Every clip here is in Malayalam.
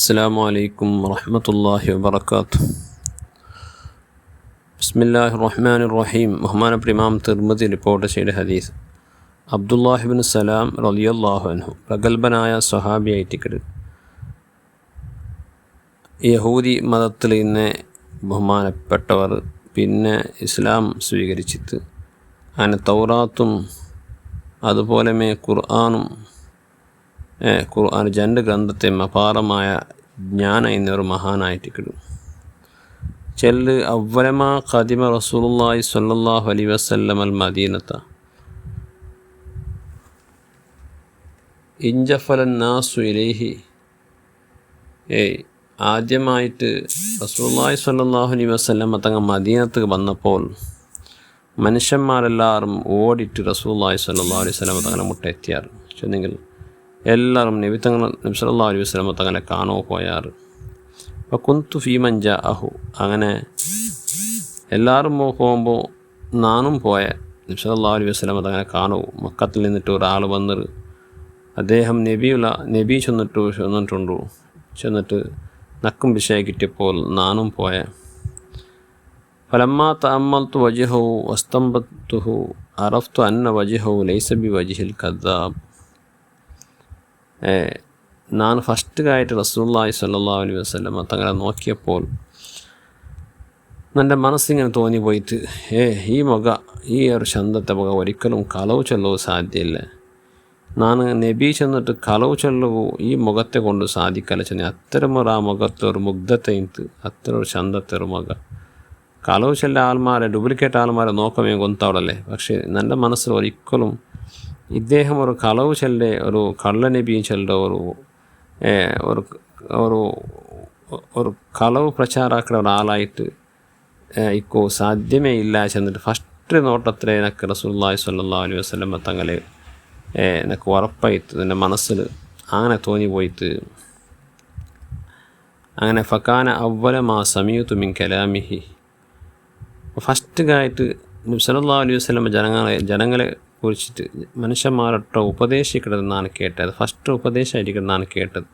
അസ്സലാമു അലൈക്കും വറഹ്മത്തുള്ളാഹി വബറകാതുഹു. ബിസ്മില്ലാഹിർ റഹ്മാനിർ റഹീം. ബഹുമാനപ്പെട്ട ഇമാം തിർമിദി റിപ്പോർട്ട് ചെയ്ത ഹദീസ്. അബ്ദുല്ലാഹി ഇബ്നു സലാം റളിയല്ലാഹു അൻഹു പ്രഗൽഭനായ സ്വഹാബിയായിട്ടിക്കട് യഹൂദി മതത്തിൽ ഇന്ന് ബഹുമാനപ്പെട്ടവർ പിന്നെ ഇസ്ലാം സ്വീകരിച്ചിട്ട് അങ്ങനെ തൗറാത്തും അതുപോലെ ഖുർആൻ രണ്ട് ഗ്രന്ഥത്തെ അപാരമായ ജ്ഞാന എന്നൊരു മഹാനായിട്ടിക്കിടും ചെല്ല് അവലമാ ഖദിമ റസൂലുള്ളാഹി സ്വല്ലല്ലാഹു അലൈഹി വസല്ലം അൽ മദീനത്ത ഇൻജഫലൻ നാസു ഇലൈഹി. ആദ്യമായിട്ട് റസൂലുള്ളാഹി സ്വല്ലല്ലാഹു അലൈഹി വസല്ലം തങ്ങൾ മദീനത്ത് വന്നപ്പോൾ മനുഷ്യന്മാരെല്ലാവരും ഓടിയിട്ട് റസൂലുള്ളാഹി സ്വല്ലല്ലാഹു അലൈഹി വസല്ലം തങ്ങളെ മുട്ടെത്തിയാറ് ചെന്നെങ്കിൽ എല്ലാവരും നബി സല്ലല്ലാഹു അലൈഹി വസല്ലം തങ്ങളെ കാണോ പോയാറ്. അപ്പോൾ കുന്തു ഫീമൻ ജാഅഹു, അങ്ങനെ എല്ലാവരും പോകുമ്പോൾ നാനും പോയ നബി സല്ലല്ലാഹു അലൈഹി വസല്ലം തങ്ങളെ കാണൂ. മക്കത്തിൽ നിന്നിട്ട് ഒരാൾ വന്നിട്ട് അദ്ദേഹം നബി ചെന്നിട്ട് നക്കും വിഷയം കിട്ടിയപ്പോൾ നാനും പോയ. ഫലമ്മാ തഅമ്മൽതു വജ്ഹഹു വസ്തംബത്തുഹു അറഫ്തു അന്ന വജ്ഹഹു ലൈസ ബിവജ്ഹിൽ കദ്ദാബ്. ഞാൻ ഫസ്റ്റായിട്ട് റസൂലുള്ളാഹി സ്വല്ലല്ലാഹു അലൈഹി വസല്ലം തങ്ങളെ നോക്കിയപ്പോൾ എൻ്റെ മനസ്സിങ്ങനെ തോന്നിപ്പോയിട്ട് ഈ ഒരു ചന്തത്തെ മുഖ ഒരിക്കലും കളവ് ചൊല്ലവ് സാധ്യമില്ല. ഞാൻ നബി ചെന്നിട്ട് കളവ് ചൊല്ലവു ഈ മുഖത്തെ കൊണ്ട് സാധിക്കല്ല ചെന്നി അത്തരമൊരു ആ മുഖത്തെ ഒരു മുഗ്ധത്തെ അത്ര ഒരു ചന്തത്തെ ഒരു മുഖ കളവ് ചെല്ല ആൾമാരെ ഡ്യൂപ്ലിക്കേറ്റ് ആൾമാരെ നോക്കമേ കൊന്തവടല്ലേ. പക്ഷേ എൻ്റെ മനസ്സിൽ ഒരിക്കലും ഇദ്ദേഹം ഒരു കളവ് ചെല്ലെ ഒരു കള്ളനബിയും ചെല്ലുടെ ഒരു കളവ് പ്രചാരാക്കുന്ന ഒരാളായിട്ട് ഇപ്പോൾ സാധ്യമേ ഇല്ല ചെന്നിട്ട് ഫസ്റ്റ് നോട്ടത്തിലെ എനിക്ക് റസൂലുള്ളാഹി സ്വല്ലല്ലാഹു അലൈഹി വസല്ലം തങ്ങളെ എനിക്ക് ഉറപ്പായിട്ട് എൻ്റെ മനസ്സിൽ അങ്ങനെ തോന്നിപ്പോയിട്ട് അങ്ങനെ ഫക്കാന അവ്വല മാ സമീഅതു മിൻ കലാമിഹി. ഫസ്റ്റായിട്ട് നബി സല്ലല്ലാഹു അലൈഹി വസല്ലം ജനങ്ങളെ കുറിച്ചിട്ട് മനുഷ്യന്മാരൊട്ട ഉപദേശിക്കണമെന്നാണ് കേട്ടത്. ഫസ്റ്റ് ഉപദേശമായിരിക്കണമെന്നാണ് കേട്ടത്.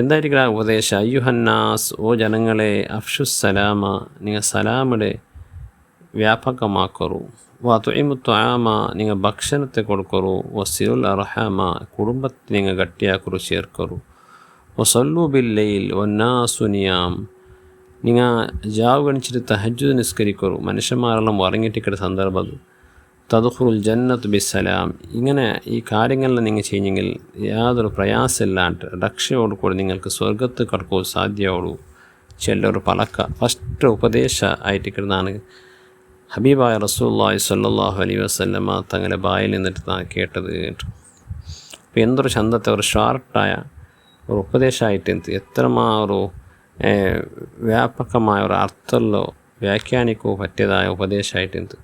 എന്തായിരിക്കും ആ ഉപദേശം? അയ്യുഹന്നാസ്, ഓ ജനങ്ങളെ, അഫ്ഷുസ്സലാമ, നിങ്ങൾ സലാമിടെ വ്യാപകമാക്കറു. വതുഇമു ത്വആമ, നിങ്ങൾ ഭക്ഷണത്തെ കൊടുക്കറു. വസിലുൽ അർഹാമ, കുടുംബത്തെ നിങ്ങൾ ഗട്ടിയാക്കറു, ചേർക്കറു. വസല്ലു ബില്ലൈൽ വന്നാസു നിയാം, നിങ്ങൾ ജാവ് ഗണിച്ചിട്ട് തഹജ്ജുദ് നിസ്കരിക്കറു. മനുഷ്യന്മാരെല്ലാം ഉറങ്ങിയിട്ടിക്കുന്ന സന്ദർഭം തദ്ഖുലുൽ ജന്നത്ത് ബിസ്സലാം. ഇങ്ങനെ ഈ കാര്യങ്ങളിൽ നിങ്ങൾ ചെയ്യുമെങ്കിൽ യാതൊരു പ്രയാസമില്ലാണ്ട് രക്ഷയോട് കൂടി നിങ്ങൾക്ക് സ്വർഗത്ത് കടക്കോ സാധ്യമാവുള്ളൂ ചെല്ലൊരു പലക്ക ഫസ്റ്റ് ഉപദേശ ആയിട്ടിരുന്നാണ് ഹബീബായ റസൂലുള്ളാഹി സ്വല്ലല്ലാഹു അലൈഹി വസല്ലമ തങ്ങളുടെ ബായിൽ നിന്നിട്ട് താൻ കേട്ടത്. അപ്പോൾ എന്തൊരു ചന്തത്തെ ഒരു ഷാർട്ടായ ഒരു ഉപദേശമായിട്ട് എത്രമാ ഒരു വ്യാപകമായ ഒരു അർത്ഥമല്ലോ വ്യാഖ്യാനിക്കോ പറ്റിയതായ ഉപദേശമായിട്ട്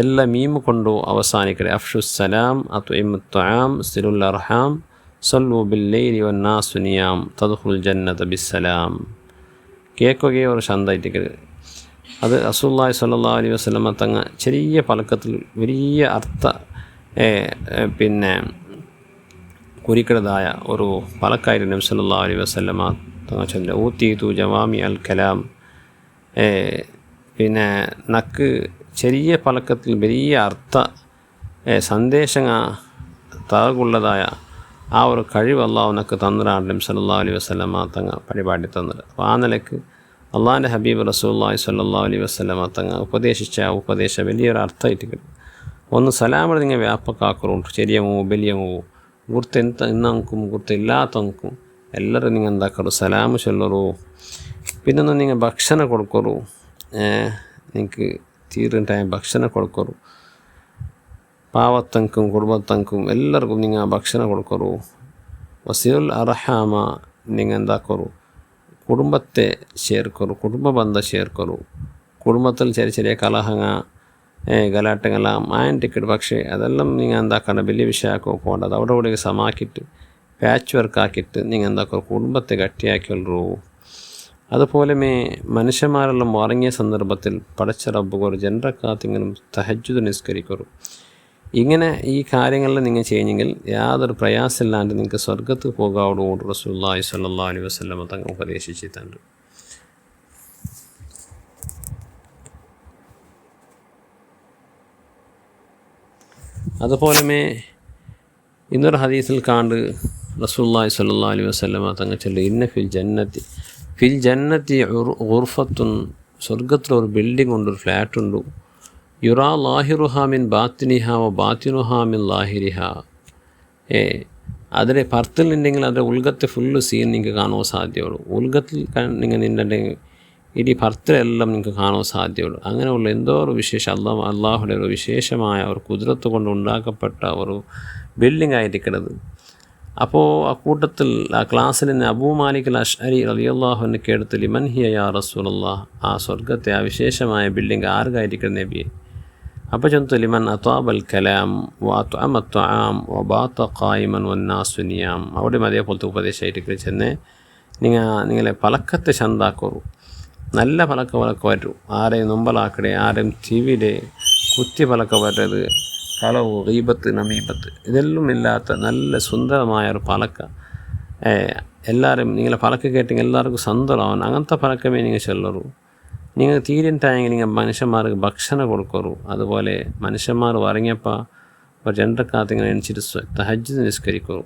എല്ലാ മീമ് കൊണ്ടു അവസാനിക്കട്ടെ. അഫ്ഷുസ്സലാം, അത്ഇമു ത്വആം, സിലുൽ അർഹാം, സല്ലു ബില്ലൈലി വന്നാസു നിയാം, തദ്ഖുലുൽ ജന്നത ബിസ്സലാം. കേൾക്കുകയോ ഒരു ചന്തായിട്ടിക്കരുത്. അത് റസൂലുള്ളാഹി സ്വല്ലല്ലാഹു അലൈഹി വസല്ലം തങ്ങ ചെറിയ പലക്കത്തിൽ വലിയ അർത്ഥ കുറിക്കടതായ ഒരു പലക്കായിട്ട് നബി സല്ലല്ലാഹു അലൈഹി വസല്ലം തങ്ങ ചൊല്ല ഊതീതു ജവാമി അൽ കലാം. നക്ക് ചെറിയ പലക്കത്തിൽ വലിയ അർത്ഥ സന്ദേശങ്ങൾ തകർക്കുള്ളതായ ആ ഒരു കഴിവ് അള്ളാഹു നക്ക് തന്നിട്ടാണ് നബി സല്ലല്ലാഹു അലൈഹി വസല്ലം തങ്ങ പരിപാടി തന്നത്. അപ്പോൾ ആ നിലക്ക് അള്ളാഹിൻ്റെ ഹബീബ് റസൂലുള്ളാഹി സ്വല്ലല്ലാഹു അലൈഹി വസല്ലം തങ്ങ ഉപദേശിച്ച ആ ഉപദേശം വലിയൊരു അർത്ഥമായിട്ട് കിട്ടും. ഒന്ന് സലാമിടെ നിങ്ങൾ വ്യാപകമാക്കുന്നുണ്ട്. ചെറിയമോ വലിയമോ ഗുർത്ത് ഇന്നക്കും ഗുർത്ത് ഇല്ലാത്തവക്കും എല്ലാവരും നിങ്ങൾ എന്താക്കറു സലാം ചൊല്ലറു. പിന്നൊന്ന് നിങ്ങൾ ഭക്ഷണം കൊടുക്കറു. നിങ്ങൾക്ക് തീർന്ന ടൈം ഭക്ഷണം കൊടുക്കറു. പാവത്തങ്ക്കും കുടുംബത്തങ്ക്കും എല്ലാവർക്കും നിങ്ങൾ ഭക്ഷണം കൊടുക്കറു. വസിലുൽ അർഹാമ, നിങ്ങൾ എന്താക്കറു കുടുംബത്തെ ചേർക്കറു, കുടുംബ ബന്ധം ചേർക്കറു. കുടുംബത്തിൽ ചെറിയ ചെറിയ ഗലാട്ടങ്ങളെല്ലാം ആയിട്ടിക്കിട്ട്. പക്ഷേ അതെല്ലാം നിങ്ങൾ എന്താക്കണം വലിയ വിഷയമാക്കോ പോകേണ്ടത് അവിടെ കൂടെ സമാക്കിയിട്ട് പാച്ച് വർക്കാക്കിയിട്ട് നിങ്ങൾ എന്താക്കറു കുടുംബത്തെ ഗട്ടിയാക്കിയുള്ളൂ. അതുപോലെ മനുഷ്യന്മാരെല്ലാം ഉറങ്ങിയ സന്ദർഭത്തിൽ പടച്ച റബ്ബ് ഒരു ജനറക്കാത്തിങ്ങളും തഹജ്ജുദ് നിസ്കരിക്കറു. ഇങ്ങനെ ഈ കാര്യങ്ങളിൽ നിങ്ങൾ ചെയ്യുമെങ്കിൽ യാതൊരു പ്രയാസമില്ലാണ്ട് നിങ്ങൾക്ക് സ്വർഗത്ത് പോകാവോടുകൂടി റസൂലുള്ളാഹി സ്വല്ലല്ലാഹു അലൈഹി വസല്ലം തങ്ങൾ ഉപദേശിച്ചിട്ടുണ്ട്. അതുപോലെ ഇന്നൊരു ഹദീസിൽ കാണ്ട് റസൂലുള്ളാഹി സ്വല്ലല്ലാഹു അലൈഹി വസല്ലം തങ്ങൾ ചൊല്ലി ഇന്ന ഫിൽ ജന്നത്തി ഗുർഫത്തുൻ, സ്വർഗത്തിലൊരു ബിൽഡിംഗ് ഉണ്ട്, ഒരു ഫ്ലാറ്റ് ഉണ്ട്, യുറാ ലാഹിറുഹാ മിൻ ബാത്തിനിഹ വ ബാത്തിനുഹാ മിൻ ലാഹിരിഹ. അതിലെ പുറത്തുണ്ടെങ്കിൽ അതിൻ്റെ ഉൾഗത്തെ ഫുള്ള് സീൻ നിങ്ങൾക്ക് കാണുവാൻ സാധ്യമുള്ളൂ. ഉൾഗത്തിൽ നിങ്ങൾ നിന്നുണ്ടെങ്കിൽ ഇനി പുറത്തിലെല്ലാം നിങ്ങൾക്ക് കാണുവാൻ സാധ്യമുള്ളൂ. അങ്ങനെയുള്ള എന്തോ ഒരു അള്ളാഹുടെ ഒരു വിശേഷമായ ഒരു കുതിരത്ത് കൊണ്ട് ഉണ്ടാക്കപ്പെട്ട ഒരു ബിൽഡിംഗ് ആയിരിക്കണത്. അപ്പോൾ ആ കൂട്ടത്തിൽ ആ ക്ലാസ്സിൽ നിന്ന് അബൂ മാലിക് അൽ അശ്അരി റളിയല്ലാഹു അൻഹു എടുത്ത് ലിമൻ ഹിയ യാ റസൂലല്ലാഹ്, ആ സ്വർഗത്തെ ആ വിശേഷമായ ബിൽഡിംഗ് ആർക്കായിരിക്കണം നബിയെ? അപ്പോൾ ചെന്നു ലിമൻ അത്വാബൽ കലാം വ അത്അമ ത്വആം വ ബാത ഖായിമൻ വന്നാസു നിയാം. അവിടെയും അതേപോലത്തെ ഉപദേശമായിട്ട് ചെന്ന് നിങ്ങളെ പലക്കത്തെ ചന്താക്കോറു, നല്ല പലക്ക വരൂ, ആരെയും നൊമ്പലാക്കടെ, ആരെയും ടിവിയുടെ കുത്തി പലക്ക വരരുത്, കളവ്, ഗീബത്ത്, നമീബത്ത് ഇതെല്ലാം ഇല്ലാത്ത നല്ല സുന്ദരമായ ഒരു പലക്ക. എല്ലാവരും നിങ്ങളെ പലക്ക കേട്ടെങ്കിൽ എല്ലാവർക്കും സന്തോഷമാവൻ, അങ്ങനത്തെ പലക്കമേ നിങ്ങൾ ചൊല്ലറൂ. നിങ്ങൾ തീരുണ്ടായെങ്കിൽ നിങ്ങൾ മനുഷ്യന്മാർക്ക് ഭക്ഷണം കൊടുക്കറൂ. അതുപോലെ മനുഷ്യന്മാർ ഉറങ്ങിയപ്പോൾ ഒരു 2 റക്അത്ത് ഇങ്ങനെ എണിച്ചിട്ട് തഹജ്ജുദ് നിസ്കരിക്കൂ.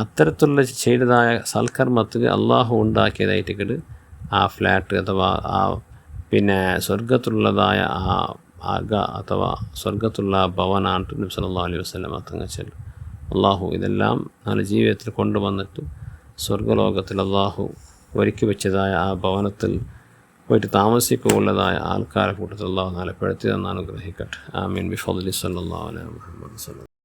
അത്തരത്തിലുള്ള ചെയ്തതായ സൽക്കർമ്മത്തിന് അള്ളാഹു ഉണ്ടാക്കിയതായിട്ട് ആ ഫ്ലാറ്റ് അഥവാ ആ സ്വർഗത്തിലുള്ളതായ അഥവാ സ്വർഗത്തുള്ള ഭവനാണ് നബി സല്ലല്ലാഹു അലൈഹി വസല്ലം തങ്ങൾ ചൊല്ലും. അള്ളാഹു ഇതെല്ലാം നമ്മുടെ ജീവിതത്തിൽ കൊണ്ടുവന്നിട്ട് സ്വർഗലോകത്തിൽ അള്ളാഹു ഒരുക്കി വെച്ചതായ ആ ഭവനത്തിൽ പോയിട്ട് താമസിക്കുള്ളതായ ആൾക്കാരെ കൂട്ടത്തിൽ അള്ളാഹു നാളെ പെടുത്തി തന്ന് അനുഗ്രഹിക്കട്ടെ. ആമീൻ ബിഫദ്ലി സല്ലല്ലാഹു അലൈഹി വസല്ലം.